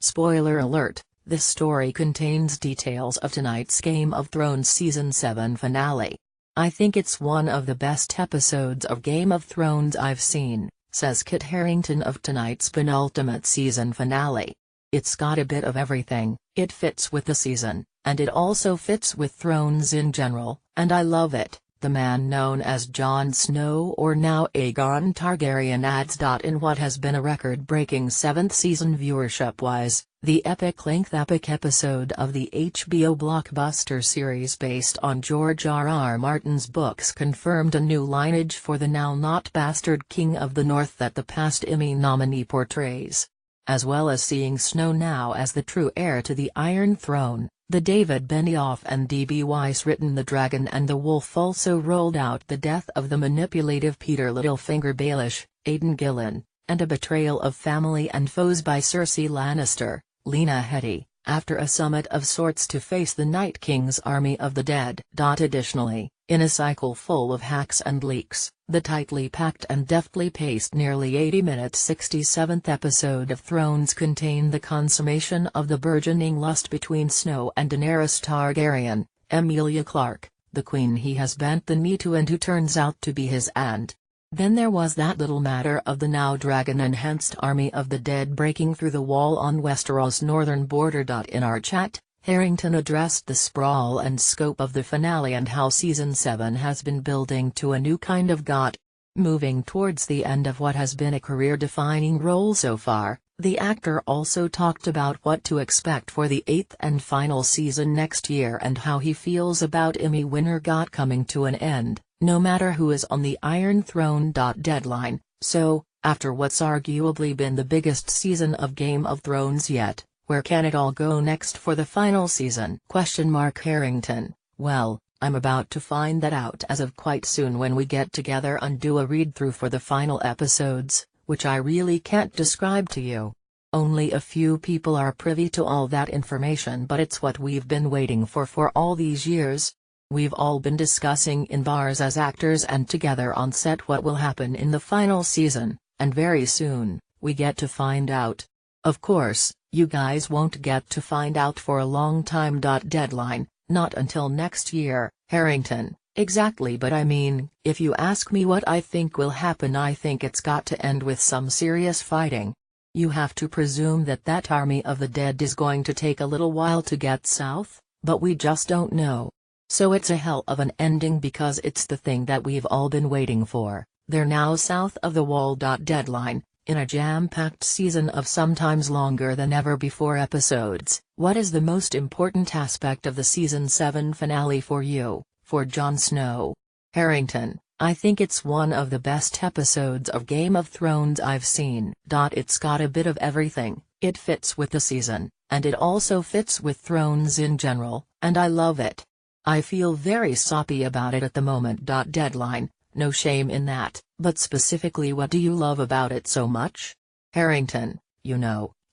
Spoiler alert, this story contains details of tonight's Game of Thrones Season 7 finale. I think it's one of the best episodes of Game of Thrones I've seen, says Kit Harington of tonight's penultimate season finale. It's got a bit of everything, it fits with the season, and it also fits with Thrones in general, and I love it. The man known as Jon Snow, or now Aegon Targaryen, adds. In what has been a record-breaking 7th season viewership-wise, the epic episode of the HBO blockbuster series based on George R.R. Martin's books confirmed a new lineage for the now not bastard King of the North that the past Emmy nominee portrays. As well as seeing Snow now as the true heir to the Iron Throne, the David Benioff and D.B. Weiss written The Dragon and the Wolf also rolled out the death of the manipulative Peter Littlefinger Baelish, Aidan Gillen, and a betrayal of family and foes by Cersei Lannister, Lena Headey, after a summit of sorts to face the Night King's army of the dead. Additionally, in a cycle full of hacks and leaks, the tightly packed and deftly paced nearly 80-minute 67th episode of Thrones contained the consummation of the burgeoning lust between Snow and Daenerys Targaryen, Emilia Clarke, the queen he has bent the knee to and who turns out to be his aunt. Then there was that little matter of the now dragon-enhanced army of the dead breaking through the wall on Westeros's northern border. In our chat, Harington addressed the sprawl and scope of the finale and how Season 7 has been building to a new kind of GOT. Moving towards the end of what has been a career-defining role so far, the actor also talked about what to expect for the 8th and final season next year and how he feels about Emmy winner GOT coming to an end, no matter who is on the Iron Throne. Deadline. So, after what's arguably been the biggest season of Game of Thrones yet, where can it all go next for the final season? Harington: Well, I'm about to find that out as of quite soon when we get together and do a read-through for the final episodes, which I really can't describe to you. Only a few people are privy to all that information, but it's what we've been waiting for all these years. We've all been discussing in bars as actors and together on set what will happen in the final season, and very soon, we get to find out. Of course, you guys won't get to find out for a long time. Deadline, not until next year, Harington. Exactly, but I mean, if you ask me what I think will happen, I think it's got to end with some serious fighting. You have to presume that that army of the dead is going to take a little while to get south, but we just don't know. So it's a hell of an ending because it's the thing that we've all been waiting for. They're now south of the wall. Deadline. In a jam-packed season of sometimes longer than ever before episodes, what is the most important aspect of the Season 7 finale for you, for Jon Snow? Harington: I think it's one of the best episodes of Game of Thrones I've seen. It's got a bit of everything, it fits with the season, and it also fits with Thrones in general, and I love it. I feel very soppy about it at the moment. Deadline. No shame in that, but specifically what do you love about it so much? Harington: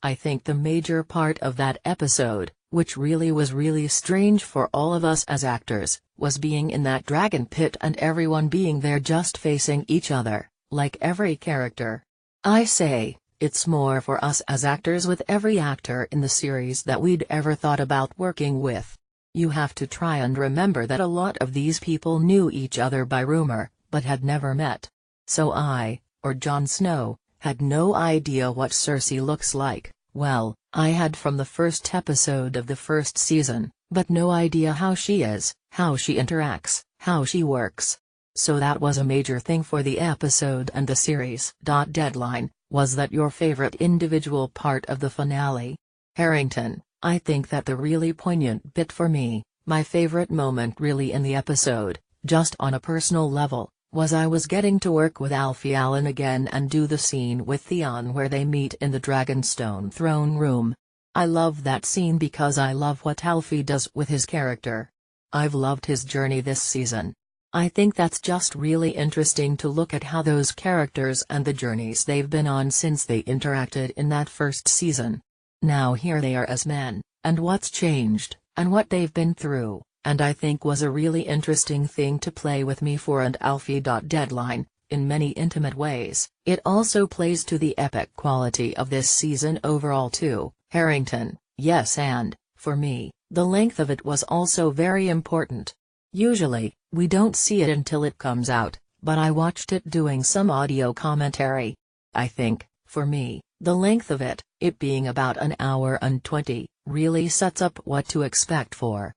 I think the major part of that episode, which really was really strange for all of us as actors, was being in that dragon pit and everyone being there just facing each other, like every character. I say, it's more for us as actors with every actor in the series that we'd ever thought about working with. You have to try and remember that a lot of these people knew each other by rumor, but had never met. So I, or Jon Snow, had no idea what Cersei looks like. Well, I had from the first episode of the first season, but no idea how she is, how she interacts, how she works. So that was a major thing for the episode and the series. Deadline. Was that your favorite individual part of the finale? Harington: I think that the really poignant bit for me, my favorite moment really in the episode, just on a personal level, was I was getting to work with Alfie Allen again and do the scene with Theon where they meet in the Dragonstone throne room. I love that scene because I love what Alfie does with his character. I've loved his journey this season. I think that's just really interesting to look at how those characters and the journeys they've been on since they interacted in that first season. Now here they are as men, and what's changed, and what they've been through, and I think was a really interesting thing to play with me for and Alfie. Deadline. In many intimate ways, it also plays to the epic quality of this season overall too, Harington, yes, and, for me, the length of it was also very important. Usually, we don't see it until it comes out, but I watched it doing some audio commentary. I think, for me, the length of it being about an hour and 20, really sets up what to expect for